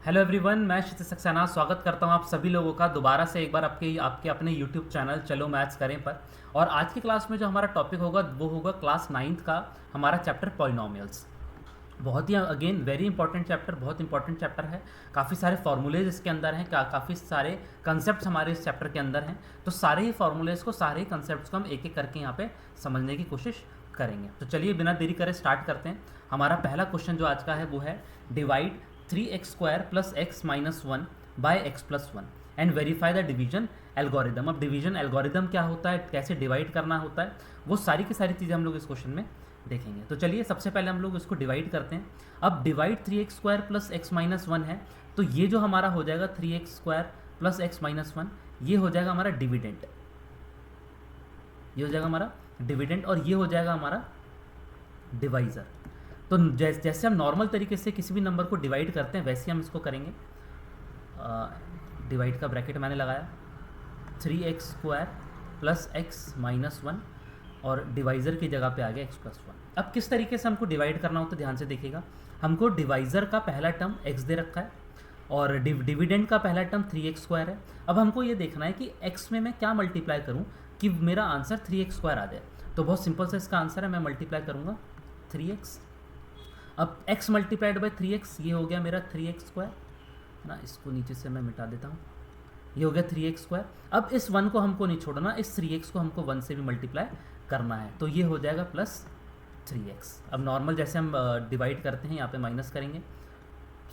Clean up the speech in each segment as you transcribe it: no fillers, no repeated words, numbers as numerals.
Hello everyone, मैं क्षितिज सक्सेना स्वागत करता हूं आप सभी लोगों का दोबारा से एक बार आपके अपने यूट्यूब चैनल चलो मैथ्स करें पर। और आज की क्लास में जो हमारा टॉपिक होगा वो होगा क्लास 9th का हमारा चैप्टर पॉलिनॉमियल्स। बहुत ही अगेन वेरी इंपॉर्टेंट चैप्टर, बहुत इंपॉर्टेंट चैप्टर है। काफ़ी सारे फार्मूलेज इसके अंदर हैं, काफ़ी सारे कंसेप्ट हमारे इस चैप्टर के अंदर हैं। तो सारे ही फार्मूलेज को, सारे ही कंसेप्ट को हम एक एक करके यहाँ पे समझने की कोशिश करेंगे। तो चलिए बिना देरी करे स्टार्ट करते हैं। हमारा पहला क्वेश्चन जो आज का है वो है divide 3x² plus x minus 1 by x plus 1 and verify the division algorithm. अब डिवीजन एल्गोरिदम क्या होता है, कैसे डिवाइड करना होता है, वो सारी की सारी चीज़ें हम लोग इस क्वेश्चन में देखेंगे। तो चलिए सबसे पहले हम लोग इसको डिवाइड करते हैं। अब divide 3x² plus x minus 1 है, तो ये जो हमारा हो जाएगा 3x² प्लस एक्स माइनस 1, ये हो जाएगा हमारा डिविडेंड, ये हो जाएगा हमारा डिविडेंड, और ये हो जाएगा हमारा डिवाइज़र। तो जैसे हम नॉर्मल तरीके से किसी भी नंबर को डिवाइड करते हैं वैसे हम इसको करेंगे। डिवाइड का ब्रैकेट मैंने लगाया 3x² प्लस एक्स माइनस 1 और डिवाइज़र की जगह पे आ गया x प्लस 1। अब किस तरीके से हमको डिवाइड करना होता है ध्यान से देखिएगा। हमको डिवाइज़र का पहला टर्म x दे रखा है और डिविडेंड का पहला टर्म 3x² है। अब हमको ये देखना है कि x में मैं क्या मल्टीप्लाई करूँ कि मेरा आंसर 3x² आ जाए। तो बहुत सिंपल से इसका आंसर है, मैं मल्टीप्लाई करूँगा 3x। अब x मल्टीप्लाइड बाई 3x, ये हो गया मेरा 3x² ना, इसको नीचे से मैं मिटा देता हूँ, ये हो गया 3x²। अब इस 1 को हमको नहीं छोड़ना, इस 3x को हमको 1 से भी मल्टीप्लाई करना है, तो ये हो जाएगा प्लस 3x। अब नॉर्मल जैसे हम डिवाइड करते हैं यहाँ पे माइनस करेंगे,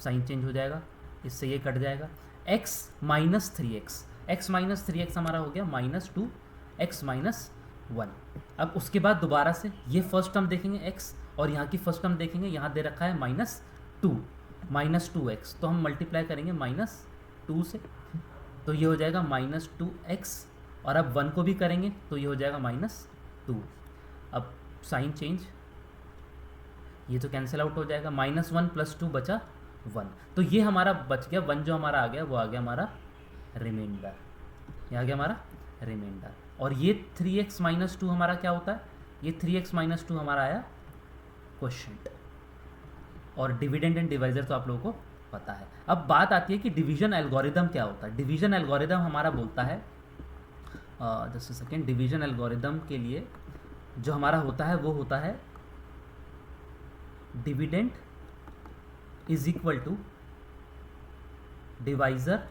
साइन चेंज हो जाएगा, इससे ये कट जाएगा। x minus 3x, x minus 3x हमारा हो गया माइनस 2x माइनस 1। अब उसके बाद दोबारा से ये फर्स्ट टर्म देखेंगे x, और यहाँ की फर्स्ट टर्म देखेंगे, यहाँ दे रखा है माइनस 2x, तो हम मल्टीप्लाई करेंगे माइनस 2 से, तो ये हो जाएगा माइनस 2x। और अब 1 को भी करेंगे तो ये हो जाएगा माइनस 2। अब साइन चेंज, ये तो कैंसिल आउट हो जाएगा, माइनस 1 प्लस 2 बचा 1, तो ये हमारा बच गया 1, जो हमारा आ गया वो आ गया हमारा रिमाइंडर, ये आ गया हमारा रिमाइंडर। और ये 3x माइनस 2 हमारा क्या होता है, ये 3x माइनस 2 हमारा आया क्वोशिएंट। और डिविडेंड एंड डिवाइजर तो आप लोगों को पता है। अब बात आती है कि डिवीजन एल्गोरिदम क्या होता है। डिवीजन एल्गोरिदम हमारा बोलता है, जस्ट सेकेंड, डिवीजन एल्गोरिदम के लिए जो हमारा होता है वो होता है dividend is equal to divisor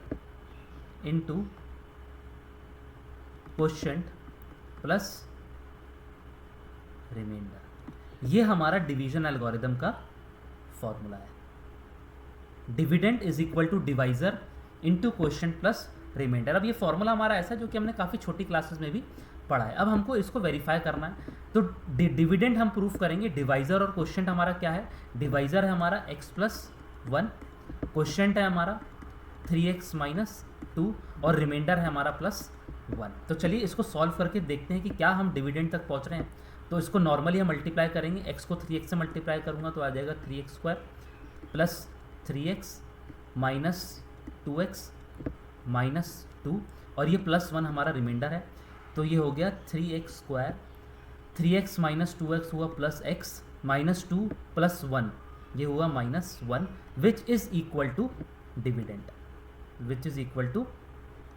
into quotient plus remainder. ये हमारा डिवीजन एल्गोरिदम का फॉर्मूला है। Dividend is equal to divisor into quotient plus remainder. अब ये फॉर्मूला हमारा ऐसा है जो कि हमने काफ़ी छोटी क्लासेस में भी पढ़ा है। अब हमको इसको वेरीफाई करना है, तो डिविडेंड हम प्रूफ करेंगे, डिवाइजर और क्वोशिएंट हमारा क्या है, डिवाइजर है हमारा x प्लस 1, क्वोशिएंट है हमारा 3x माइनस 2 और रिमाइंडर है हमारा प्लस 1। तो चलिए इसको सॉल्व करके देखते हैं कि क्या हम डिविडेंड तक पहुंच रहे हैं। तो इसको नॉर्मली हम मल्टीप्लाई करेंगे, x को 3x से मल्टीप्लाई करूँगा तो आ जाएगा 3x² plus 3x minus 2x minus 2, और ये प्लस 1 हमारा रिमाइंडर है, तो ये हो गया 3x², 3x माइनस 2x हुआ प्लस x माइनस 2 प्लस 1, ये हुआ minus 1, which is equal to dividend, which is equal to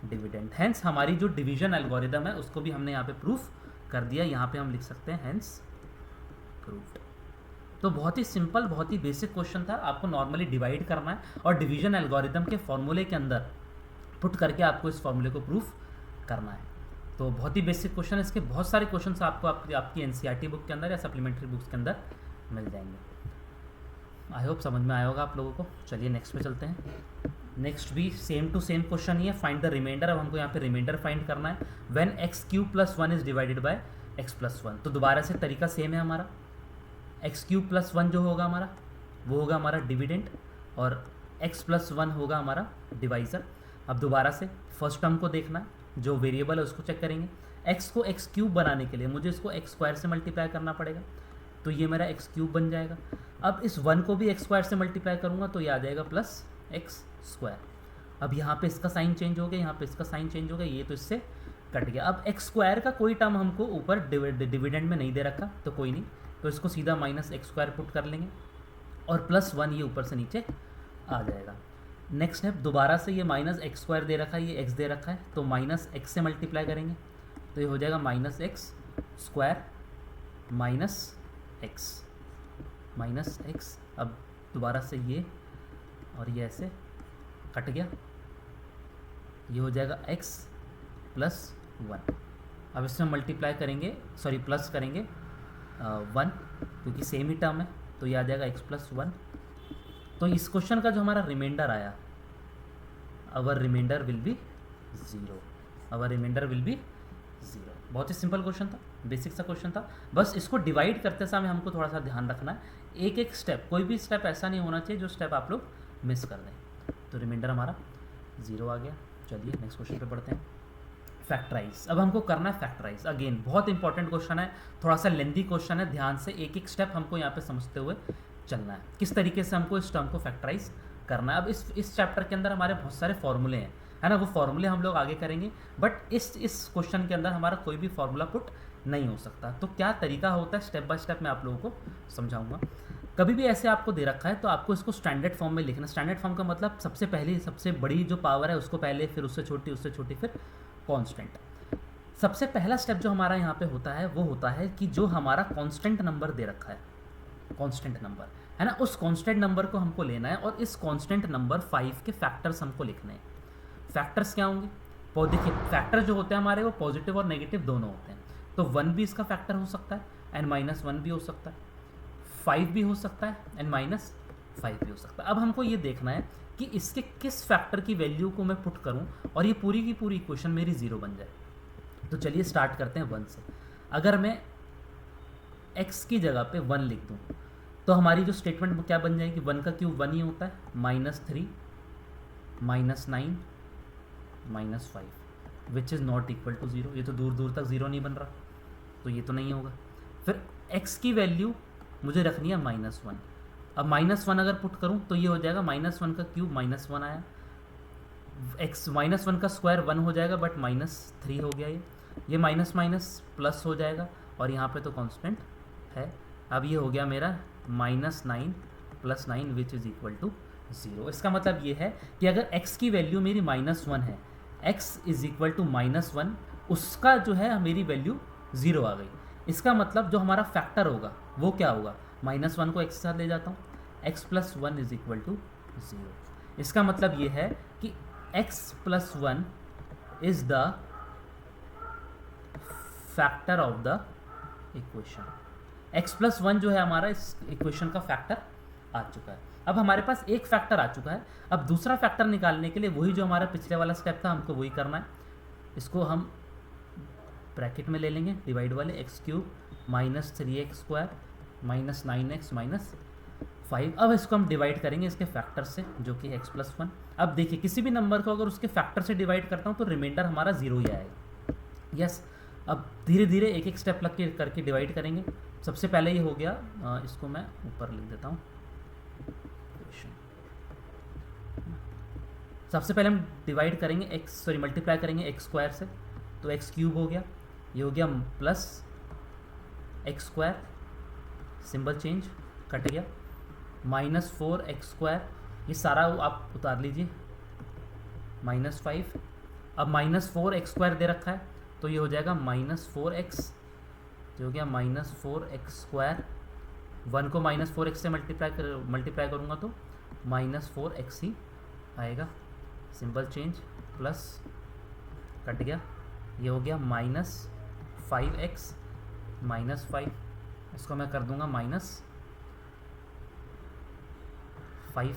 dividend. Hence हमारी जो डिवीजन एल्गोरिदम है उसको भी हमने यहाँ पे प्रूफ कर दिया। यहाँ पे हम लिख सकते हैं हैंस प्रूव्ड। तो बहुत ही सिंपल, बहुत ही बेसिक क्वेश्चन था। आपको नॉर्मली डिवाइड करना है और डिवीजन एल्गोरिदम के फॉर्मूले के अंदर पुट करके आपको इस फॉर्मूले को प्रूफ करना है। तो बहुत ही बेसिक क्वेश्चन है। इसके बहुत सारे क्वेश्चन आपको आपकी एनसीईआरटी बुक के अंदर या सप्लीमेंट्री बुक्स के अंदर मिल जाएंगे। आई होप समझ में आया होगा आप लोगों को। चलिए नेक्स्ट पे चलते हैं। नेक्स्ट भी सेम टू सेम क्वेश्चन ही है, फाइंड द रिमाइंडर। अब हमको यहाँ पे रिमाइंडर फाइंड करना है when x³ plus 1 is divided by x plus 1। तो दोबारा से तरीका सेम है हमारा, x³ प्लस 1 जो होगा हमारा वो होगा हमारा डिविडेंड और x प्लस 1 होगा हमारा डिवाइज़र। अब दोबारा से फर्स्ट टर्म को देखना है, जो वेरिएबल है उसको चेक करेंगे। x को x³ बनाने के लिए मुझे इसको x² से मल्टीप्लाई करना पड़ेगा, तो ये मेरा x³ बन जाएगा। अब इस 1 को भी x² से मल्टीप्लाई करूँगा तो ये आ जाएगा प्लस x²। अब यहाँ पे इसका साइन चेंज हो गया, यहाँ पे इसका साइन चेंज हो गया, ये तो इससे कट गया। अब x² का कोई टर्म हमको ऊपर डिविडेंड में नहीं दे रखा, तो कोई नहीं, तो इसको सीधा माइनस x² पुट कर लेंगे और प्लस 1 ये ऊपर से नीचे आ जाएगा। नेक्स्ट स्टेप, दोबारा से ये माइनस एक्स स्क्वायर दे रखा है, ये एक्स दे रखा है, तो माइनस एक्स से मल्टीप्लाई करेंगे तो ये हो जाएगा minus x square minus x. अब दोबारा से ये और ये ऐसे कट गया, ये हो जाएगा x प्लस 1। अब इसमें मल्टीप्लाई करेंगे, सॉरी प्लस करेंगे 1, क्योंकि सेम ही टर्म है, तो ये आ जाएगा x प्लस 1। तो इस क्वेश्चन का जो हमारा रिमाइंडर आया, our reminder will be 0, our reminder will be 0। बहुत ही सिंपल क्वेश्चन था, बेसिक सा क्वेश्चन था। बस इसको डिवाइड करते समय हमको थोड़ा सा ध्यान रखना है, एक एक स्टेप, कोई भी स्टेप ऐसा नहीं होना चाहिए जो स्टेप आप लोग मिस कर दें। तो रिमाइंडर हमारा 0 आ गया। चलिए नेक्स्ट क्वेश्चन पे पढ़ते हैं, फैक्टराइज। अब हमको करना है फैक्टराइज। अगेन बहुत इंपॉर्टेंट क्वेश्चन है, थोड़ा सा लेंदी क्वेश्चन है, ध्यान से एक एक स्टेप हमको यहाँ पे समझते हुए चलना है, किस तरीके से हमको इस टर्म को फैक्टराइज करना है। अब इस चैप्टर के अंदर हमारे बहुत सारे फॉर्मूले हैं, है ना, वो फॉर्मूले हम लोग आगे करेंगे, बट इस क्वेश्चन के अंदर हमारा कोई भी फॉर्मूला पुट नहीं हो सकता। तो क्या तरीका होता है, स्टेप बाय स्टेप मैं आप लोगों को समझाऊंगा। कभी भी ऐसे आपको दे रखा है तो आपको इसको स्टैंडर्ड फॉर्म में लिखना। स्टैंडर्ड फॉर्म का मतलब सबसे पहले सबसे बड़ी जो पावर है उसको पहले, फिर उससे छोटी, फिर कांस्टेंट। सबसे पहला स्टेप जो हमारा यहाँ पे होता है वो होता है कि जो हमारा कांस्टेंट नंबर दे रखा है, कांस्टेंट नंबर है ना, उस कांस्टेंट नंबर को हमको लेना है और इस कांस्टेंट नंबर 5 के फैक्टर्स हमको लिखने हैं। फैक्टर्स क्या होंगे, देखिए फैक्टर जो होते हैं हमारे वो पॉजिटिव और नेगेटिव दोनों होते हैं। तो 1 भी इसका फैक्टर हो सकता है एंड -1 भी हो सकता है, 5 भी हो सकता है एंड -5 भी हो सकता है। अब हमको ये देखना है कि इसके किस फैक्टर की वैल्यू को मैं पुट करूं और ये पूरी की पूरी इक्वेशन मेरी 0 बन जाए। तो चलिए स्टार्ट करते हैं 1 से। अगर मैं x की जगह पे 1 लिख दूं तो हमारी जो स्टेटमेंट क्या बन जाएगी, 1 का क्यूब 1 ही होता है, -3 -9 -5 which is not equal to 0। ये तो दूर दूर तक 0 नहीं बन रहा, तो ये तो नहीं होगा। फिर x की वैल्यू मुझे रखनी है -1। अब -1 अगर पुट करूं तो ये हो जाएगा -1 का क्यूब -1 आया, x -1 का स्क्वायर 1 हो जाएगा, बट -3 हो गया, ये माइनस माइनस प्लस हो जाएगा और यहाँ पे तो कांस्टेंट है। अब ये हो गया मेरा -9 + 9 विच इज़ इक्वल टू 0। इसका मतलब ये है कि अगर x की वैल्यू मेरी -1 है, x इज़ इक्वल टू -1, उसका जो है मेरी वैल्यू 0 आ गई। इसका मतलब जो हमारा फैक्टर होगा वो क्या होगा, -1 को x के साथ ले जाता हूँ, x + 1 इज़ इक्वल टू 0। इसका मतलब ये है कि x + 1 is the factor of the equation. x + 1 जो है हमारा इस इक्वेशन का फैक्टर आ चुका है। अब हमारे पास एक फैक्टर आ चुका है, अब दूसरा फैक्टर निकालने के लिए वही जो हमारा पिछले वाला स्टेप था हमको वही करना है। इसको हम ब्रैकेट में ले लेंगे, डिवाइड वाले, x³ -3x² -9x -5। अब इसको हम डिवाइड करेंगे इसके फैक्टर से जो कि x + 1। अब देखिए किसी भी नंबर को अगर उसके फैक्टर से डिवाइड करता हूँ तो रिमाइंडर हमारा 0 ही आएगा। यस, अब धीरे धीरे एक एक स्टेप लग के करके डिवाइड करेंगे। सबसे पहले ये हो गया, इसको मैं ऊपर लिख देता हूँ। सबसे पहले हम डिवाइड करेंगे मल्टीप्लाई करेंगे x² से, तो x³ हो गया, ये हो गया +x², सिंबल चेंज, कट गया, -4x², ये सारा आप उतार लीजिए, -5। अब -4x² दे रखा है तो ये हो जाएगा -4x, जो हो गया -4x²। 1 को -4x से मल्टीप्लाई करूँगा तो -4x ही आएगा, सिंबल चेंज, प्लस, कट गया, ये हो गया -5x -5, इसको मैं कर दूंगा -5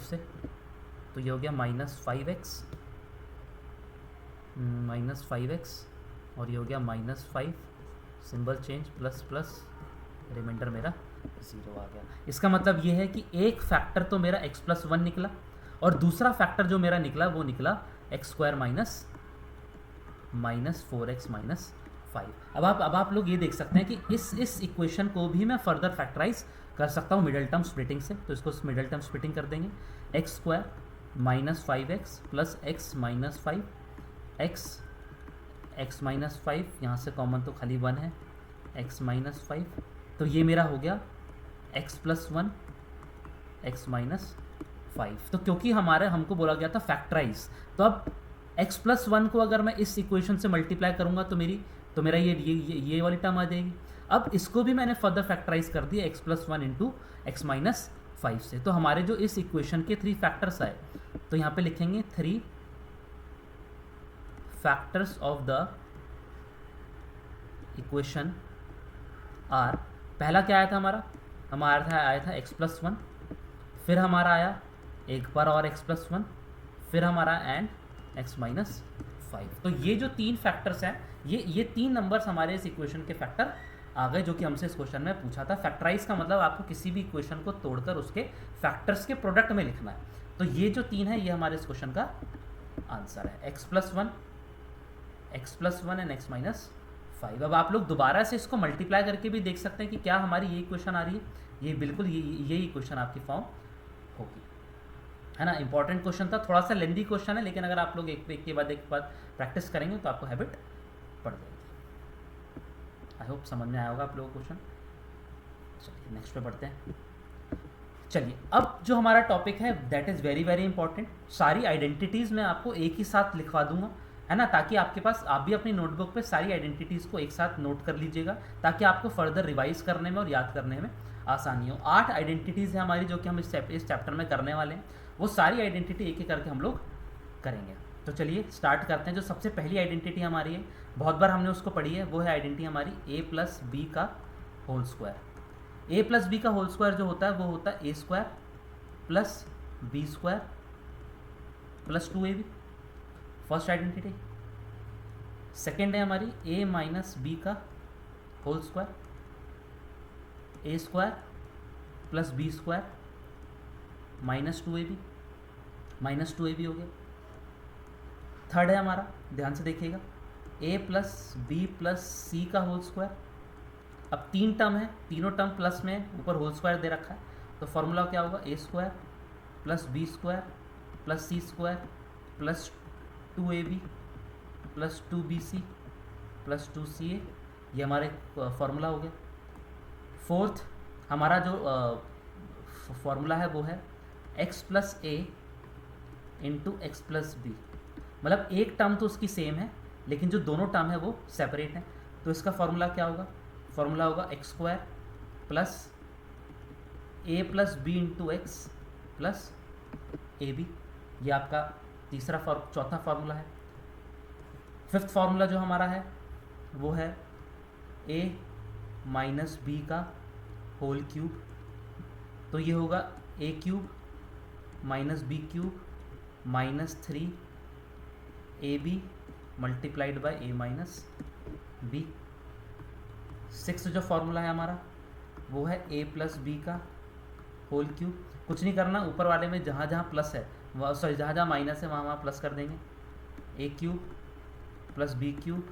से, तो ये हो गया -5x और ये हो गया -5, symbol change, plus plus, remainder मेरा 0 आ गया। इसका मतलब ये है कि एक फैक्टर तो मेरा x + 1 निकला और दूसरा फैक्टर जो मेरा निकला वो निकला x² -4x -5। अब आप लोग ये देख सकते हैं कि इस इक्वेशन को भी मैं फर्दर फैक्टराइज कर सकता हूँ मिडल टर्म स्प्लिटिंग से। तो इसको मिडल टर्म स्प्लिटिंग कर देंगे, x² -5x + x -5, x -5, यहाँ से कॉमन तो खाली 1 है, x -5, तो ये मेरा हो गया x + 1 x 5। तो क्योंकि हमारे हमको बोला गया था फैक्टराइज, तो अब x+1 को अगर मैं इस इक्वेशन से मल्टीप्लाई करूँगा तो मेरा ये वाली टर्म आ जाएगी। अब इसको भी मैंने फर्दर फैक्टराइज कर दिया x+1 इंटू x-5 से। तो हमारे जो इस इक्वेशन के 3 फैक्टर्स आए, तो यहाँ पे लिखेंगे 3 factors of the equation are. पहला क्या आया था हमारा आया था x+1, फिर हमारा आया एक बार और x+1, फिर हमारा एंड x-5। तो ये जो 3 फैक्टर्स हैं, ये 3 नंबर्स हमारे इस इक्वेशन के फैक्टर आ गए, जो कि हमसे इस क्वेश्चन में पूछा था। फैक्टराइज का मतलब आपको किसी भी इक्वेशन को तोड़कर उसके फैक्टर्स के प्रोडक्ट में लिखना है। तो ये जो 3 है, ये हमारे इस क्वेश्चन का आंसर है, x+1 एंड x-5। अब आप लोग दोबारा से इसको मल्टीप्लाई करके भी देख सकते हैं कि क्या हमारी ये इक्वेशन आ रही है। ये बिल्कुल यही इक्वेशन आपकी फॉर्म होगी, है ना। इंपॉर्टेंट क्वेश्चन था, थोड़ा सा लेंदी क्वेश्चन है, लेकिन अगर आप लोग एक के बाद प्रैक्टिस करेंगे तो आपको हैबिट पड़ जाएगी। आई होप समझ में आया होगा आप लोगों को क्वेश्चन। चलिए नेक्स्ट पे बढ़ते हैं। चलिए, अब जो हमारा टॉपिक है that is very very important. सारी आइडेंटिटीज़ मैं आपको एक ही साथ लिखवा दूंगा, है ना, ताकि आपके पास, आप भी अपनी नोटबुक पे सारी आइडेंटिटीज़ को एक साथ नोट कर लीजिएगा, ताकि आपको फर्दर रिवाइज करने में और याद करने में आसानी हो। 8 आइडेंटिटीज़ है हमारी, जो कि हम इस चैप्टर में करने वाले हैं। वो सारी आइडेंटिटी एक एक करके हम लोग करेंगे। तो चलिए स्टार्ट करते हैं। जो सबसे पहली आइडेंटिटी हमारी है, बहुत बार हमने उसको पढ़ी है, वो है आइडेंटिटी हमारी a+b का होल स्क्वायर। a+b का होल स्क्वायर जो होता है वो होता है a² + b² + 2ab। First identity. Second है हमारी a - b का whole square, a² + b² -2ab हो गया। थर्ड है हमारा, ध्यान से देखिएगा, a + b + c का होल स्क्वायर। अब 3 टर्म है, तीनों टर्म प्लस में, ऊपर होल स्क्वायर दे रखा है, तो फॉर्मूला क्या होगा, a² + b² + c² + 2ab + 2bc + 2ca। ये हमारे फॉर्मूला हो गया। फोर्थ हमारा जो फॉर्मूला है वो है x + a into x + b। मतलब एक टर्म तो उसकी सेम है, लेकिन जो दोनों टर्म है वो सेपरेट है। तो इसका फॉर्मूला क्या होगा, फॉर्मूला होगा x² + a + b into x + ab। ये आपका चौथा फार्मूला है। फिफ्थ फार्मूला जो हमारा है वो है a - b का होल क्यूब। तो ये होगा a³ - b³ - 3ab multiplied by a - b। Sixth जो फार्मूला है हमारा वो है a + b का होल क्यूब। कुछ नहीं करना, ऊपर वाले में जहाँ जहाँ प्लस है, सॉरी जहाँ जहाँ माइनस है वहाँ वहाँ प्लस कर देंगे। a³ + b³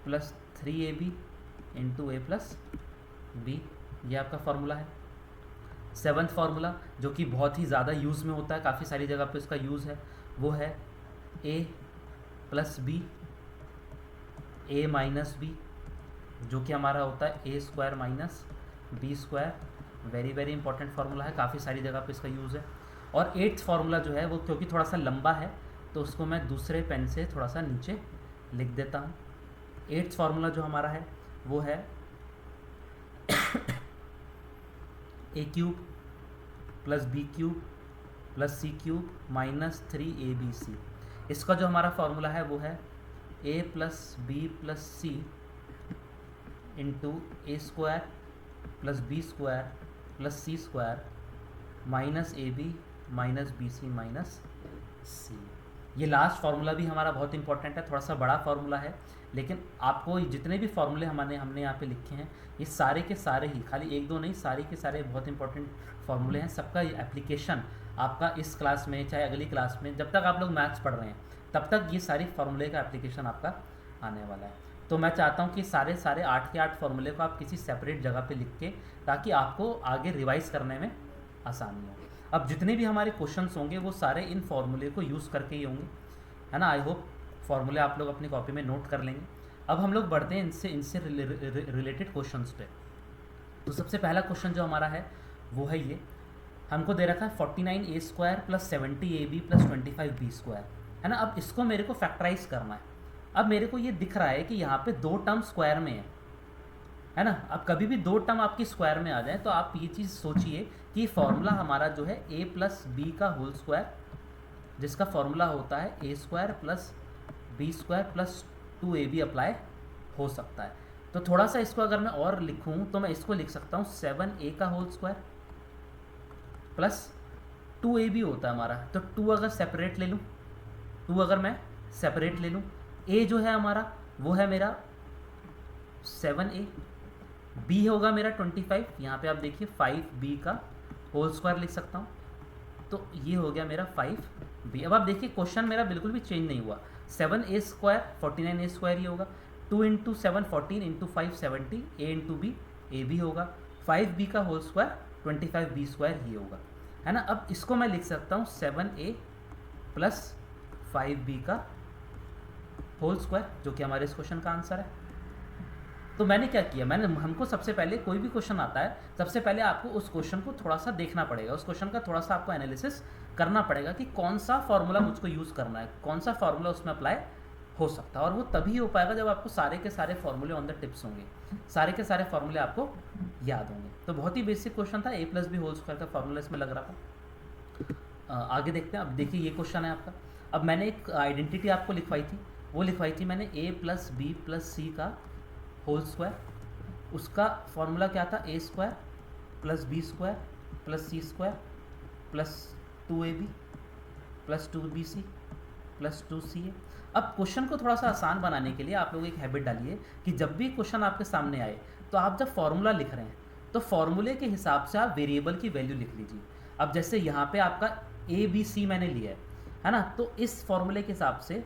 + 3ab into a + b। ये आपका फार्मूला है। सेवन्थ फार्मूला, जो कि बहुत ही ज़्यादा यूज़ में होता है, काफ़ी सारी जगह पे इसका यूज़ है, वो है a + b a - b, जो कि हमारा होता है a² - b²। Very very important formula है, काफ़ी सारी जगह पे इसका यूज़ है। और एट्थ फार्मूला जो है वो क्योंकि थोड़ा सा लंबा है, तो उसको मैं दूसरे पेन से थोड़ा सा नीचे लिख देता हूँ। एट्थ फार्मूला जो हमारा है वो है a³ + b³ + c³ - 3abc। इसका जो हमारा फार्मूला है वो है a + b + c into a² + b² + c² -ab - bc - c। ये लास्ट फार्मूला भी हमारा बहुत इंपॉर्टेंट है, थोड़ा सा बड़ा फार्मूला है, लेकिन आपको जितने भी फार्मूले हमने यहाँ पे लिखे हैं, ये सारे के सारे ही, खाली एक दो नहीं, सारे के सारे बहुत इंपॉर्टेंट फार्मूले हैं। सबका एप्लीकेशन आपका इस क्लास में, चाहे अगली क्लास में, जब तक आप लोग मैथ्स पढ़ रहे हैं तब तक ये सारी फार्मूले का एप्लीकेशन आपका आने वाला है। तो मैं चाहता हूँ कि सारे 8 के 8 फार्मूले को आप किसी सेपरेट जगह पे लिख के, ताकि आपको आगे रिवाइज करने में आसानी हो। अब जितने भी हमारे क्वेश्चंस होंगे वो सारे इन फार्मूले को यूज़ करके ही होंगे, है ना। आई होप फार्मूले आप लोग अपनी कॉपी में नोट कर लेंगे। अब हम लोग बढ़ते हैं इनसे रिलेटेड क्वेश्चंस पे। तो सबसे पहला क्वेश्चन जो हमारा है वो है ये, हमको दे रखा है 49a² plus 70ab plus 25b², है ना। अब इसको मेरे को फैक्टराइज करना है। अब मेरे को ये दिख रहा है कि यहाँ पे दो टर्म स्क्वायर में है ना। अब कभी भी दो टर्म आपकी स्क्वायर में आ जाए तो आप ये चीज़ सोचिए कि फॉर्मूला हमारा जो है a प्लस बी का होल स्क्वायर, जिसका फॉर्मूला होता है a² plus b² plus 2ab apply हो सकता है। तो थोड़ा सा इसको अगर मैं और लिखूं तो मैं इसको लिख सकता हूँ 7a का होल स्क्वायर प्लस 2ab होता है हमारा। तो 2 अगर सेपरेट ले लूँ, 2 अगर मैं सेपरेट ले लूँ, a जो है हमारा वो है मेरा 7a, b होगा मेरा 25, यहाँ पे आप देखिए 5b का होल स्क्वायर लिख सकता हूँ, तो ये हो गया मेरा 5b। अब आप देखिए क्वेश्चन मेरा बिल्कुल भी चेंज नहीं हुआ, 7a² 49a² ये होगा, 2 into 7 14 into 5 70, a into B A B होगा, 5b का होल स्क्वायर 25b² ये होगा, है ना। अब इसको मैं लिख सकता हूँ 7a प्लस 5b का होल स्क्वायर, जो कि हमारे इस क्वेश्चन का आंसर है। तो मैंने क्या किया, हमको सबसे पहले कोई भी क्वेश्चन आता है, सबसे पहले आपको उस क्वेश्चन को थोड़ा सा देखना पड़ेगा, उस क्वेश्चन का थोड़ा सा आपको एनालिसिस करना पड़ेगा कि कौन सा फॉर्मूला मुझको यूज़ करना है, कौन सा फॉर्मूला उसमें अप्लाई हो सकता है। और वो तभी हो पाएगा जब आपको सारे के सारे फॉर्मूले ऑन द टिप्स होंगे, सारे के सारे फॉर्मूले आपको याद होंगे। तो बहुत ही बेसिक क्वेश्चन था, a plus B whole square का फॉर्मूला इसमें लग रहा था। आगे देखते हैं। अब देखिए ये क्वेश्चन है आपका। अब मैंने एक आइडेंटिटी आपको लिखवाई थी, वो लिखवाई थी मैंने a प्लस बी प्लस सी का होल स्क्वायर। उसका फॉर्मूला क्या था, a² plus b² plus c² plus 2ab plus 2bc plus 2ca। अब क्वेश्चन को थोड़ा सा आसान बनाने के लिए आप लोग एक हैबिट डालिए कि जब भी क्वेश्चन आपके सामने आए तो आप जब फॉर्मूला लिख रहे हैं तो फॉर्मूले के हिसाब से आप वेरिएबल की वैल्यू लिख लीजिए। अब जैसे यहाँ पे आपका ABC मैंने लिया है ना, तो इस फॉर्मूले के हिसाब से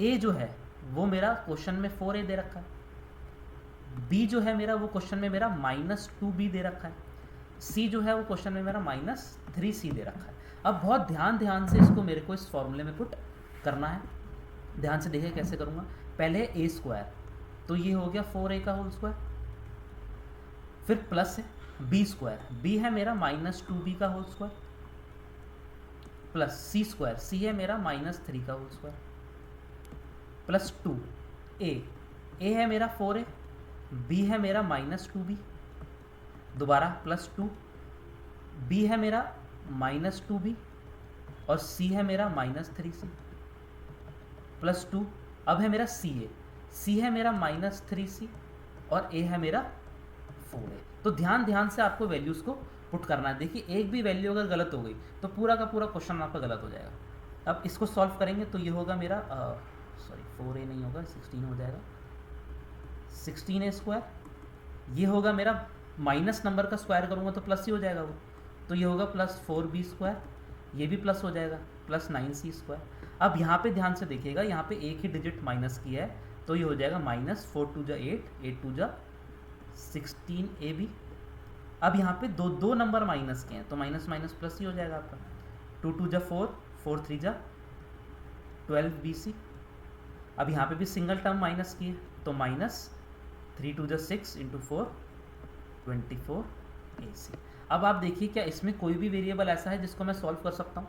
A जो है वो मेरा क्वेश्चन में 4a दे रखा है, B जो है मेरा वो क्वेश्चन में मेरा -2b दे रखा है, C जो है वो क्वेश्चन में मेरा -3c दे रखा है। अब बहुत ध्यान से इसको मेरे को इस फॉर्मूले में पुट करना है। ध्यान से देखिए कैसे करूँगा। पहले a², तो ये हो गया 4a का होल स्क्वायर, फिर प्लस है b², b है मेरा -2b का whole square, plus c², c है मेरा -3 का whole square, plus 2a, a है मेरा 4a, b है मेरा -2b, दोबारा प्लस 2, b है मेरा -2b और c है मेरा -3c प्लस 2। अब है मेरा c है मेरा -3c और a है मेरा 4a। तो ध्यान से आपको वैल्यूज़ को पुट करना है। देखिए एक भी वैल्यू अगर गलत हो गई तो पूरा का पूरा क्वेश्चन आपका गलत हो जाएगा। अब इसको सॉल्व करेंगे तो ये होगा मेरा 4a नहीं होगा, 16 हो जाएगा, 16a²। ये होगा मेरा माइनस नंबर का स्क्वायर करूँगा तो प्लस ही हो जाएगा वो, तो ये होगा प्लस 4b², ये भी प्लस हो जाएगा, प्लस 9c²। अब यहाँ पे ध्यान से देखिएगा, यहाँ पे एक ही डिजिट माइनस किया है तो ये हो जाएगा -4 2 जा 8, 8 2 जा 16ab। अब यहाँ पे दो नंबर माइनस के हैं तो माइनस माइनस प्लस ही हो जाएगा आपका, 2 2 जा 4, 4 3 जा 12bc। अब यहाँ पे भी सिंगल टर्म माइनस की है तो -3 2 जा 6 इंटू 4 24ac। अब आप देखिए क्या इसमें कोई भी वेरिएबल ऐसा है जिसको मैं सॉल्व कर सकता हूँ?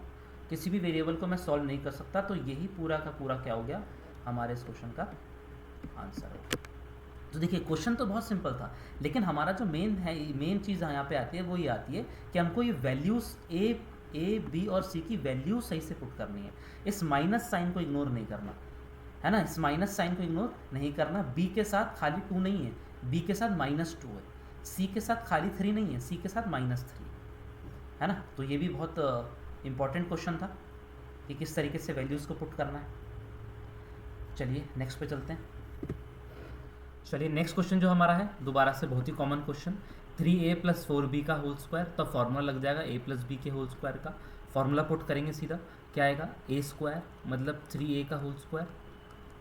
किसी भी वेरिएबल को मैं सॉल्व नहीं कर सकता। तो यही पूरा का पूरा क्या हो गया, हमारे इस क्वेश्चन का आंसर है। तो देखिए क्वेश्चन तो बहुत सिंपल था, लेकिन हमारा जो मेन चीज़ यहाँ पे आती है वो ये आती है कि हमको ये वैल्यूज़ ए बी और सी की वैल्यू सही से पुट करनी है। इस माइनस साइन को इग्नोर नहीं करना, है ना, इस माइनस साइन को इग्नोर नहीं करना। बी के साथ खाली 2 नहीं है, बी के साथ -2 है, सी के साथ खाली 3 नहीं है, सी के साथ -3, है ना। तो ये भी बहुत इम्पॉर्टेंट क्वेश्चन था कि किस तरीके से वैल्यूज़ को पुट करना है। चलिए नेक्स्ट पे चलते हैं। चलिए नेक्स्ट क्वेश्चन जो हमारा है दोबारा से बहुत ही कॉमन क्वेश्चन, 3a + 4b का होल स्क्वायर। तो फॉर्मूला लग जाएगा a + b के होल स्क्वायर का। फॉर्मूला पुट करेंगे सीधा, क्या आएगा, a² मतलब 3a का होल स्क्वायर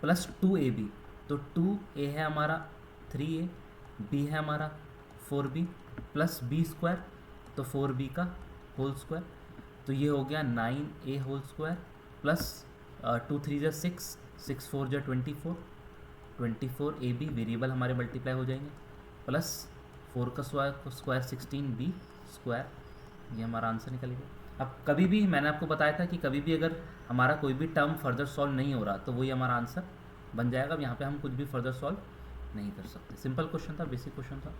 प्लस 2ab। तो 2a है हमारा 3a, b है हमारा 4b प्लस b² तो 4b का होल स्क्वायर। तो ये हो गया 9a होल स्क्वायर प्लस 2 3 जा 6, 6 4 जा 24, 24ab वेरिएबल हमारे मल्टीप्लाई हो जाएंगे, प्लस 4 का स्क्वायर 16b² ये हमारा आंसर निकल गया। अब कभी भी मैंने आपको बताया था कि कभी भी अगर हमारा कोई भी टर्म फर्दर सॉल्व नहीं हो रहा तो वही हमारा आंसर बन जाएगा। अब यहाँ पे हम कुछ भी फर्दर सॉल्व नहीं कर सकते। सिंपल क्वेश्चन था, बेसिक क्वेश्चन था।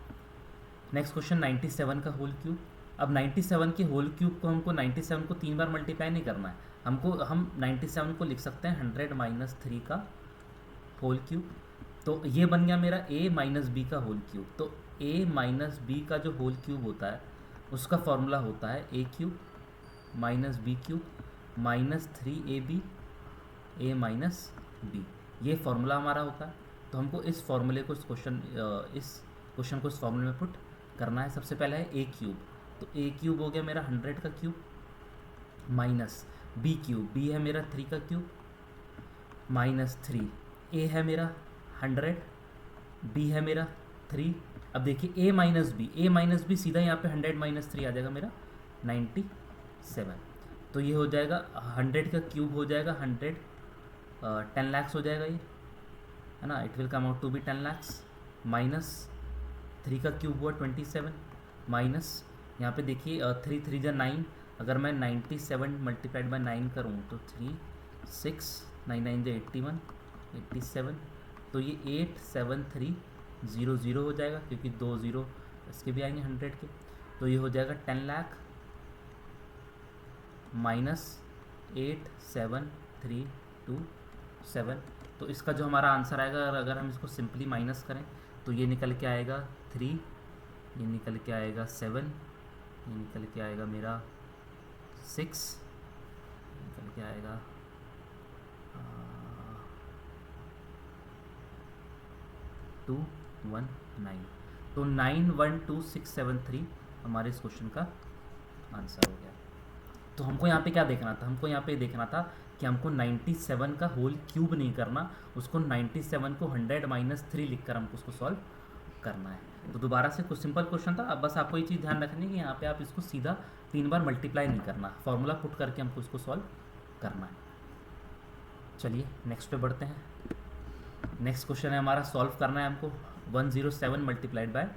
नेक्स्ट क्वेश्चन 97 का होल क्यूब। अब 97 के होल क्यूब को हमको 97 को 3 बार मल्टीप्लाई नहीं करना है, हम 97 को लिख सकते हैं 100 माइनस 3 का होल क्यूब। तो ये बन गया मेरा a माइनस बी का होल क्यूब। तो a माइनस बी का जो होल क्यूब होता है उसका फॉर्मूला होता है a cube minus B cube minus 3ab a minus B. ये फार्मूला हमारा होता है। तो हमको इस फॉर्मूले को इस क्वेश्चन को इस फॉर्मूले में पुट करना है। सबसे पहले है a क्यूब, तो a क्यूब हो गया मेरा 100 का cube minus b cube, b है मेरा 3 का क्यूब माइनस 3, a है मेरा 100, b है मेरा 3। अब देखिए a माइनस बी सीधा यहाँ पे 100 माइनस 3 आ जाएगा मेरा 97। तो ये हो जाएगा 100 का क्यूब हो जाएगा 100 10 लाख्स हो जाएगा ये, है ना। It will come out to be 10 lakhs minus 3 का क्यूब हुआ 27 माइनस यहाँ पे देखिए 3 3 जा 9। अगर मैं 97 मल्टीप्लाइड बाय 9 करूँ तो 3 6 9 9 जा 81 87। तो ये 87300 हो जाएगा क्योंकि 2 0 इसके भी आएंगे 100 के। तो ये हो जाएगा 10 लाख माइनस 87327। तो इसका जो हमारा आंसर आएगा अगर हम इसको सिंपली माइनस करें तो ये निकल के आएगा 3, ये निकल के आएगा 7, ये निकल के आएगा मेरा 6, निकल के आएगा 219। तो 912673 हमारे इस क्वेश्चन का आंसर हो गया। तो हमको यहाँ पे क्या देखना था, हमको यहाँ पे देखना था कि हमको 97 का होल क्यूब नहीं करना, उसको 97 को 100 माइनस 3 लिख कर हमको उसको सॉल्व करना है। तो दोबारा से कुछ सिंपल क्वेश्चन था। अब बस आपको ये चीज़ ध्यान रखनी है कि यहाँ पे आप इसको सीधा 3 बार मल्टीप्लाई नहीं करना, फॉर्मूला पुट करके हमको इसको सॉल्व करना है। चलिए नेक्स्ट पे बढ़ते हैं। नेक्स्ट क्वेश्चन है हमारा, सॉल्व करना है हमको 107 मल्टीप्लाइड बाय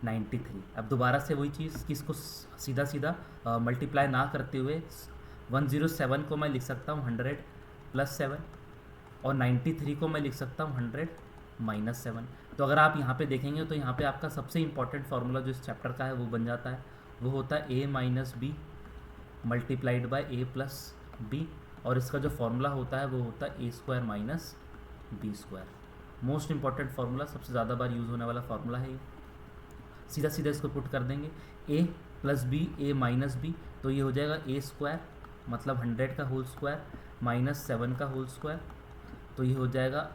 93। अब दोबारा से वही चीज़ कि इसको सीधा सीधा मल्टीप्लाई ना करते हुए 107 को मैं लिख सकता हूँ 100 प्लस 7 और 93 को मैं लिख सकता हूँ 100 माइनस 7। तो अगर आप यहाँ पे देखेंगे तो यहाँ पे आपका सबसे इंपॉर्टेंट फार्मूला जो इस चैप्टर का है वो बन जाता है, वो होता है a minus B multiplied by a plus B. और इसका जो फार्मूला होता है वो होता है a square minus B square. Most important formula, सबसे ज़्यादा बार यूज़ होने वाला फार्मूला है ये। सीधा सीधा इसको पुट कर देंगे a plus B a minus B. तो ये हो जाएगा a स्क्वायर मतलब 100 का होल स्क्वायर माइनस 7 का होल स्क्वायर। तो ये हो जाएगा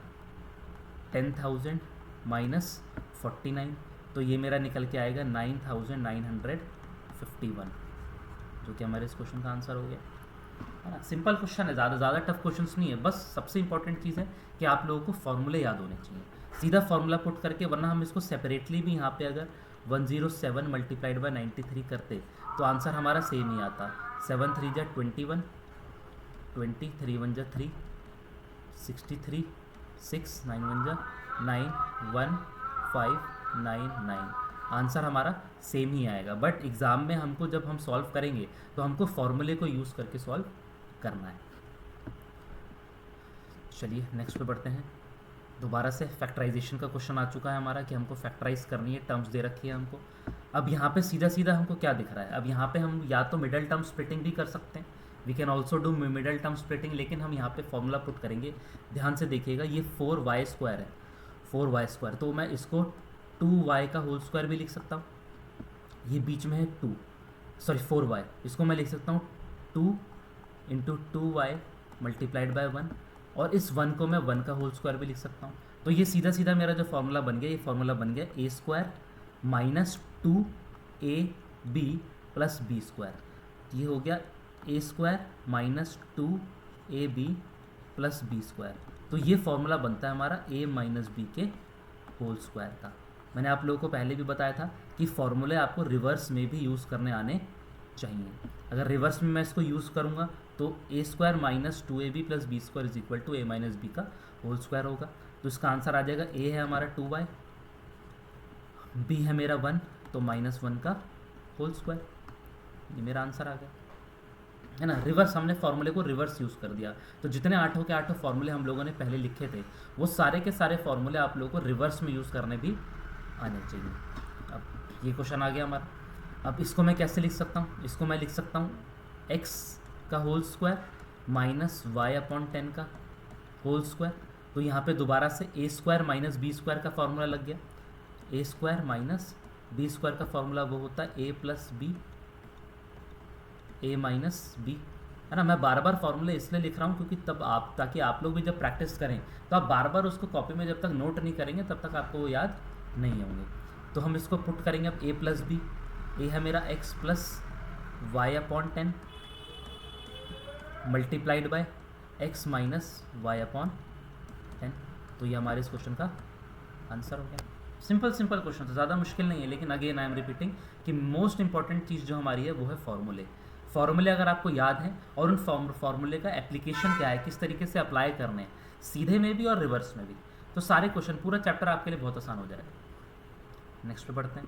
10,000 माइनस 49। तो ये मेरा निकल के आएगा 9,951, जो कि हमारे इस क्वेश्चन का आंसर हो गया, है ना। सिंपल क्वेश्चन है, ज़्यादा टफ क्वेश्चंस नहीं है। बस सबसे इंपॉर्टेंट चीज़ है कि आप लोगों को फॉर्मूले याद होने चाहिए, सीधा फार्मूला पुट करके। वरना हम इसको सेपरेटली भी यहाँ पे अगर 107 मल्टीप्लाइड बाय 93 करते तो आंसर हमारा सेम ही आता। 7 3 जा 21, 20 3 1 जा 3, 63 6 9 1 जा 9 1 5 9 9। आंसर हमारा सेम ही आएगा। बट एग्ज़ाम में हमको जब हम सॉल्व करेंगे तो हमको फॉर्मूले को यूज़ करके सॉल्व करना है। चलिए नेक्स्ट पे बढ़ते हैं। दोबारा से फैक्टराइजेशन का क्वेश्चन आ चुका है हमारा कि हमको फैक्टराइज करनी है, टर्म्स दे रखी है हमको। अब यहाँ पे सीधा सीधा हमको क्या दिख रहा है, अब यहाँ पे हम या तो मिडल टर्म स्प्लिटिंग भी कर सकते हैं, we can also do middle term splitting. लेकिन हम यहाँ पे फॉर्मूला पुट करेंगे, ध्यान से देखिएगा। ये 4y स्क्वायर है, 4y स्क्वायर। तो मैं इसको 2y का होल स्क्वायर भी लिख सकता हूँ। ये बीच में है 4y, इसको मैं लिख सकता हूँ 2 इंटू 2y मल्टीप्लाइड बाय 1। और इस 1 को मैं 1 का होल स्क्वायर भी लिख सकता हूँ। तो ये सीधा सीधा मेरा जो फार्मूला बन गया, ये फार्मूला बन गया a square minus 2ab plus B square. ये हो गया a square minus 2ab plus B square. तो ये फार्मूला बनता है हमारा a माइनस बी के होल स्क्वायर का। मैंने आप लोगों को पहले भी बताया था कि फॉर्मूले आपको रिवर्स में भी यूज़ करने आने चाहिए। अगर रिवर्स में मैं इसको यूज़ करूँगा तो a square minus 2ab plus B square is equal to a minus B का होल स्क्वायर होगा। तो इसका आंसर आ जाएगा, a है हमारा 2y, b है मेरा 1, तो माइनस 1 का होल स्क्वायर। ये मेरा आंसर आ गया, है ना। रिवर्स, हमने फॉर्मूले को रिवर्स यूज़ कर दिया। तो जितने आठों के आठों फॉर्मूले हम लोगों ने पहले लिखे थे वो सारे के सारे फॉर्मूले आप लोगों को रिवर्स में यूज़ करने भी आने चाहिए। अब ये क्वेश्चन आ गया हमारा। अब इसको मैं कैसे लिख सकता हूँ? इसको मैं लिख सकता हूँ x का whole square minus y upon 10 का होल स्क्वायर। तो यहाँ पे दोबारा से A square minus B square का फॉर्मूला लग गया। A square minus B square का फॉर्मूला वो होता है A plus B, A minus B, है ना। मैं बार बार फॉर्मूले इसलिए लिख रहा हूँ क्योंकि ताकि आप लोग भी जब प्रैक्टिस करें तो आप बार बार उसको कॉपी में जब तक नोट नहीं करेंगे तब तक आपको वो याद नहीं होंगे। तो हम इसको पुट करेंगे अब ए प्लस बी। ए है मेरा x plus y upon 10 multiplied by x minus y upon 10। तो ये हमारे इस क्वेश्चन का आंसर हो गया। सिंपल सिंपल क्वेश्चन था, ज़्यादा मुश्किल नहीं है, लेकिन अगेन आई एम रिपीटिंग कि मोस्ट इंपॉर्टेंट चीज़ जो हमारी है वो है फॉर्मूले। फॉर्मूले अगर आपको याद हैं और उन फॉर्मूले का एप्लीकेशन क्या है, किस तरीके से अप्लाई करने हैं, सीधे में भी और रिवर्स में भी, तो सारे क्वेश्चन, पूरा चैप्टर आपके लिए बहुत आसान हो जाएगा। नेक्स्ट पे बढ़ते हैं।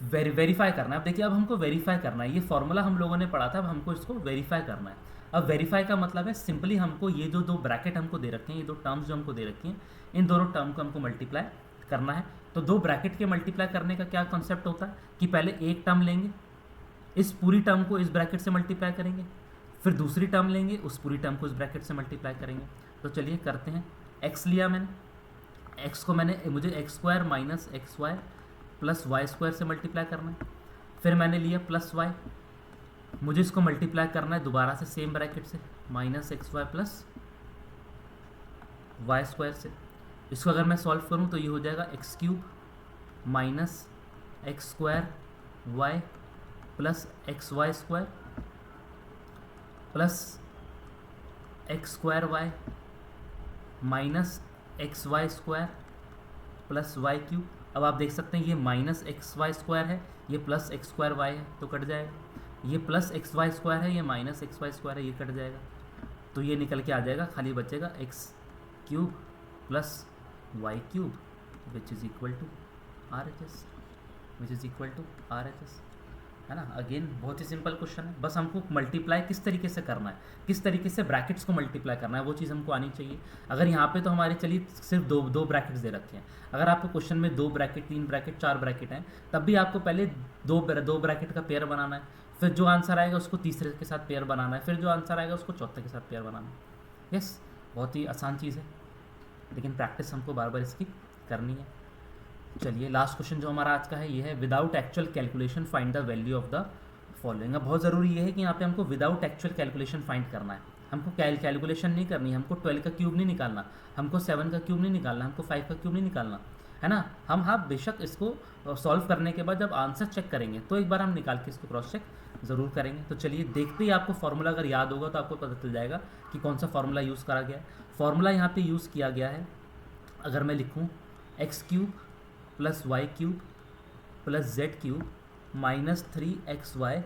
वेरीफाई करना है। अब देखिए, अब हमको वेरीफाई करना है। ये फॉर्मूला हम लोगों ने पढ़ा था, अब हमको इसको वेरीफाई करना है। अब वेरीफाई का मतलब है सिंपली हमको ये जो दो ब्रैकेट हमको दे रखे हैं, ये दो टर्म्स जो हमको दे रखी हैं, इन दोनों टर्म को हमको मल्टीप्लाई करना है। तो दो ब्रैकेट के मल्टीप्लाई करने का क्या कॉन्सेप्ट होता है कि पहले एक टर्म लेंगे, इस पूरी टर्म को इस ब्रैकेट से मल्टीप्लाई करेंगे, फिर दूसरी टर्म लेंगे, उस पूरी टर्म को इस ब्रैकेट से मल्टीप्लाई करेंगे। तो चलिए करते हैं। एक्स लिया मैंने, एक्स को मुझे x square minus x y plus y square से मल्टीप्लाई करना है। फिर मैंने लिया प्लस वाई, मुझे इसको मल्टीप्लाई करना है दोबारा से सेम ब्रैकेट से, minus x y plus y square से। इसको अगर मैं सॉल्व करूं तो ये हो जाएगा x cube minus x square y plus x y square plus x square y minus x y square plus y cube. अब आप देख सकते हैं ये माइनस एक्स वाई स्क्वायर है, ये प्लस एक्स स्क्वायर वाई है, तो कट जाएगा। ये प्लस एक्स वाई स्क्वायर है, ये माइनस एक्स वाई स्क्वायर है, ये कट जाएगा। तो ये निकल के आ जाएगा, खाली बचेगा x cube plus y cube which is equal to R H S, which is equal to R H S, है ना। अगेन बहुत ही सिंपल क्वेश्चन है, बस हमको मल्टीप्लाई किस तरीके से करना है, किस तरीके से ब्रैकेट्स को मल्टीप्लाई करना है, वो चीज़ हमको आनी चाहिए। अगर यहाँ पे तो हमारे चलिए सिर्फ दो ब्रैकेट्स दे रखे हैं, अगर आपको क्वेश्चन में 2 ब्रैकेट 3 ब्रैकेट 4 ब्रैकेट हैं, तब भी आपको पहले दो ब्रैकेट का पेयर बनाना है, फिर जो आंसर आएगा उसको तीसरे के साथ पेयर बनाना है, फिर जो आंसर आएगा उसको चौथे के साथ पेयर बनाना है। यस, बहुत ही आसान चीज़ है, लेकिन प्रैक्टिस हमको बार बार इसकी करनी है। चलिए लास्ट क्वेश्चन जो हमारा आज का है ये है without actual calculation find the value of the following. अब बहुत ज़रूरी ये है कि यहाँ पे हमको विदाउट एक्चुअल कैलकुलेशन फाइंड करना है, हमको कैलकुलेशन नहीं करनी, हमको 12 का क्यूब नहीं निकालना, हमको 7 का क्यूब नहीं निकालना, हमको 5 का क्यूब नहीं निकालना, है ना। हम हाँ बेशक इसको सॉल्व करने के बाद जब आंसर चेक करेंगे तो एक बार हम निकाल के इसको क्रॉस चेक ज़रूर करेंगे। तो चलिए देखते ही आपको फार्मूला अगर याद होगा तो आपको पता चल जाएगा कि कौन सा फार्मूला यूज़ करा गया है। फार्मूला यहाँ पे यूज़ किया गया है, अगर मैं लिखूँ x cube plus y cube plus z cube minus 3xy,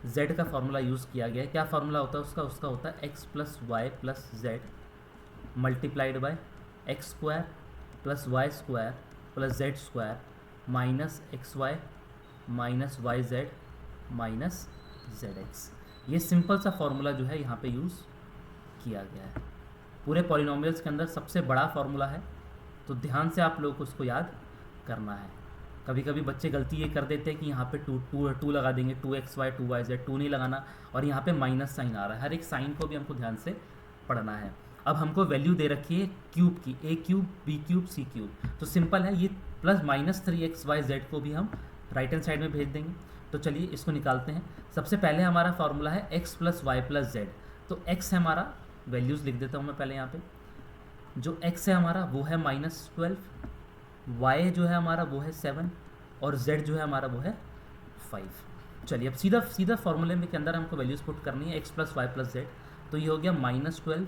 z का फार्मूला यूज़ किया गया है। क्या फार्मूला होता है उसका होता है x plus y plus z multiplied by x square plus y square plus z square minus x y minus y z minus z x. ये सिंपल सा फार्मूला जो है यहाँ पे यूज़ किया गया है, पूरे पॉलिनोमियल्स के अंदर सबसे बड़ा फार्मूला है, तो ध्यान से आप लोगों को उसको याद करना है। कभी कभी बच्चे गलती ये कर देते हैं कि यहाँ पे टू लगा देंगे, 2xy 2yz, 2 नहीं लगाना, और यहाँ पे माइनस साइन आ रहा है। हर एक साइन को भी हमको ध्यान से पढ़ना है। अब हमको वैल्यू दे रखी है क्यूब की, a cube B cube C cube, तो सिंपल है, ये प्लस माइनस 3xyz को भी हम राइट हैंड साइड में भेज देंगे। तो चलिए इसको निकालते हैं। सबसे पहले हमारा फार्मूला है x plus y plus z, तो x है हमारा, वैल्यूज़ लिख देता हूँ मैं पहले यहाँ पे, जो x है हमारा वो है -12, y जो है हमारा वो है 7 और z जो है हमारा वो है 5। चलिए अब सीधा फार्मूले में के अंदर हमको वैल्यूज़ पुट करनी है, x plus y plus z. तो ये हो गया -12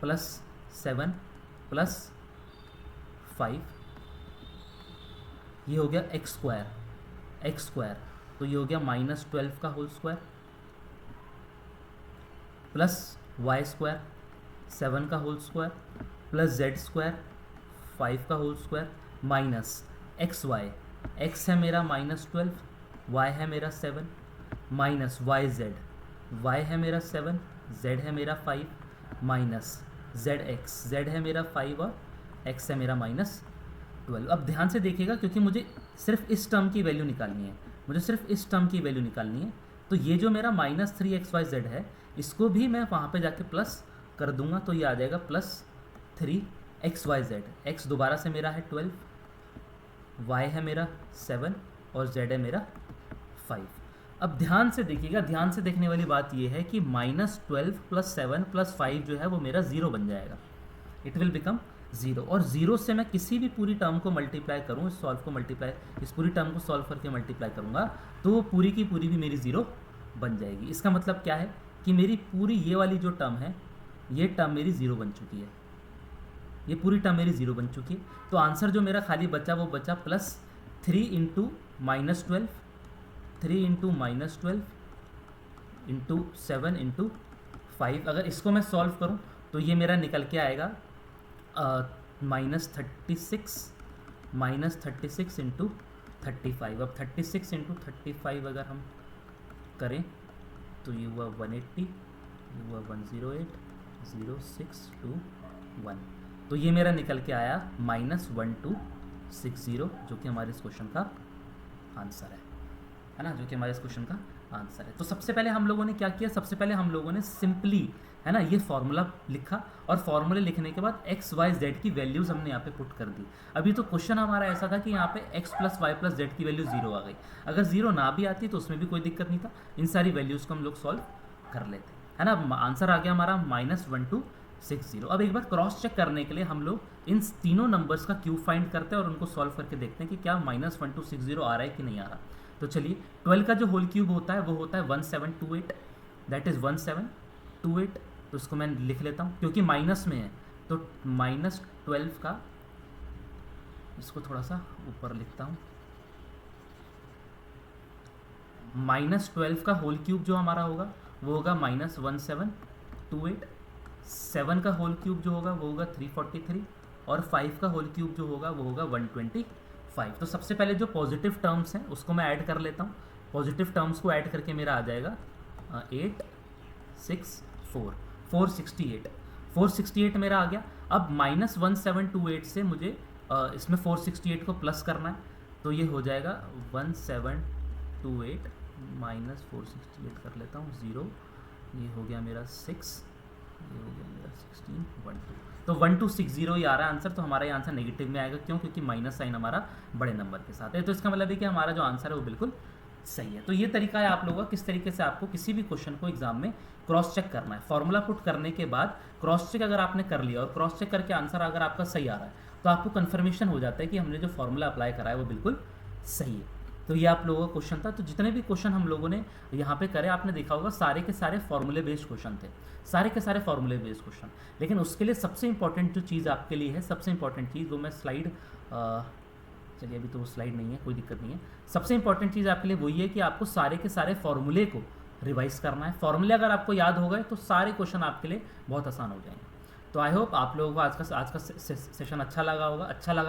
प्लस 7 प्लस 5, ये हो गया x स्क्वायर, तो ये हो गया -12 का whole square plus y square 7 का whole square plus z square 5 का whole square minus x y, x है मेरा -12, y है मेरा 7 माइनस वाई जेड, वाई है मेरा 7, z है मेरा 5 माइनस जेड एक्स, जेड है मेरा 5 और x है मेरा -12। अब ध्यान से देखिएगा क्योंकि मुझे सिर्फ इस टर्म की वैल्यू निकालनी है, मुझे सिर्फ इस टर्म की वैल्यू निकालनी है। तो ये जो मेरा -3xyz है इसको भी मैं वहाँ पे जाके प्लस कर दूंगा, तो ये आ जाएगा +3xyz। x दोबारा से मेरा है 12, y है मेरा 7 और z है मेरा 5। अब ध्यान से देखिएगा, ध्यान से देखने वाली बात ये है कि -12 + 7 + 5 जो है वो मेरा 0 बन जाएगा, इट विल बिकम 0। और 0 से मैं किसी भी पूरी टर्म को मल्टीप्लाई करूँ, इस सॉल्व को मल्टीप्लाई, इस पूरी टर्म को सॉल्व करके मल्टीप्लाई करूँगा तो वो पूरी की पूरी भी मेरी 0 बन जाएगी। इसका मतलब क्या है कि मेरी पूरी ये वाली जो टर्म है, ये टर्म मेरी 0 बन चुकी है, ये पूरी टर्म मेरी 0 बन चुकी है। तो आंसर जो मेरा खाली बचा वो बचा +3 × -12, 3 × -12 × 7 × 5। अगर इसको मैं सॉल्व करूं तो ये मेरा निकल के आएगा -36 × 35। अब 36 × 35 अगर हम करें तो ये हुआ 180, ये हुआ 1080621। तो ये मेरा निकल के आया -1260, जो कि हमारे इस क्वेश्चन का आंसर है ना, जो कि हमारे इस क्वेश्चन का आंसर है। तो सबसे पहले हम लोगों ने क्या किया, सबसे पहले हम लोगों ने सिंपली है ना ये फॉर्मूला लिखा, और फॉर्मूले लिखने के बाद x y z की वैल्यूज़ हमने यहाँ पे पुट कर दी। अभी तो क्वेश्चन हमारा ऐसा था कि यहाँ पे x + y + z की वैल्यू 0 आ गई, अगर 0 ना भी आती तो उसमें भी कोई दिक्कत नहीं था, इन सारी वैल्यूज़ को हम लोग सॉल्व कर लेते है ना। आंसर आ गया हमारा -1260। अब एक बार क्रॉस चेक करने के लिए हम लोग इन तीनों नंबर्स का क्यूब फाइंड करते हैं और उनको सॉल्व करके देखते हैं कि क्या -1260 आ रहा है कि नहीं आ रहा। तो चलिए 12 का जो होल क्यूब होता है वो होता है 1728, दैट इज़ 1728। तो उसको मैं लिख लेता हूँ क्योंकि माइनस में है, तो -12 का, इसको थोड़ा सा ऊपर लिखता हूँ, -12 का होल क्यूब जो हमारा होगा वो होगा -1728, 7 का होल क्यूब जो होगा वो होगा 343, और 5 का होल क्यूब जो होगा वो होगा 125। तो सबसे पहले जो पॉजिटिव टर्म्स हैं उसको मैं ऐड कर लेता हूँ, पॉजिटिव टर्म्स को ऐड करके मेरा आ जाएगा 864, 468 मेरा आ गया। अब -1728 से मुझे इसमें 468 को प्लस करना है, तो ये हो जाएगा 1728 -468 कर लेता हूँ 0, ये हो गया मेरा 6, ये हो गया मेरा 16, 12, तो 1260 ही आ रहा है आंसर। तो हमारा ये आंसर नेगेटिव में आएगा, क्यों? क्योंकि माइनस साइन हमारा बड़े नंबर के साथ है। तो इसका मतलब है कि हमारा जो आंसर है वो बिल्कुल सही है। तो ये तरीका है आप लोगों का किस तरीके से आपको किसी भी क्वेश्चन को एग्जाम में क्रॉस चेक करना है। फॉर्मूला पुट करने के बाद क्रॉस चेक अगर आपने कर लिया और क्रॉस चेक करके आंसर अगर आपका सही आ रहा है तो आपको कन्फर्मेशन हो जाता है कि हमने जो फॉर्मूला अप्लाई करा है वो बिल्कुल सही है। तो ये आप लोगों का क्वेश्चन था। तो जितने भी क्वेश्चन हम लोगों ने यहाँ पे करे आपने देखा होगा सारे के सारे फॉर्मूले बेस्ड क्वेश्चन थे, सारे के सारे फॉर्मूले बेस्ड क्वेश्चन। लेकिन उसके लिए सबसे इंपॉर्टेंट जो चीज़ आपके लिए है, सबसे इंपॉर्टेंट चीज़ वो मैं स्लाइड, चलिए अभी तो वो स्लाइड नहीं है, कोई दिक्कत नहीं है। सबसे इंपॉर्टेंट चीज़ आपके लिए वही है कि आपको सारे के सारे फॉर्मूले को रिवाइज करना है। फॉर्मूले अगर आपको याद हो गए तो सारे क्वेश्चन आपके लिए बहुत आसान हो जाएंगे। तो आई होप आप लोगों को आज का सेशन अच्छा लगा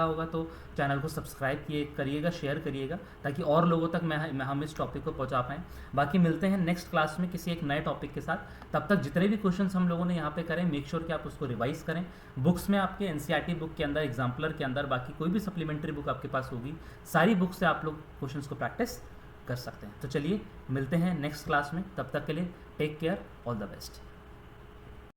होगा तो चैनल को सब्सक्राइब करिएगा, शेयर करिएगा, ताकि और लोगों तक हम इस टॉपिक को पहुंचा पाएँ। बाकी मिलते हैं नेक्स्ट क्लास में किसी एक नए टॉपिक के साथ। तब तक जितने भी क्वेश्चंस हम लोगों ने यहाँ पे करें, मेक श्योर कि आप उसको रिवाइज करें। बुक्स में आपके एनसीईआरटी बुक के अंदर, एग्जाम्पलर के अंदर, बाकी कोई भी सप्लीमेंट्री बुक आपके पास होगी, सारी बुक से आप लोग क्वेश्चंस को प्रैक्टिस कर सकते हैं। तो चलिए मिलते हैं नेक्स्ट क्लास में, तब तक के लिए take care, all the best.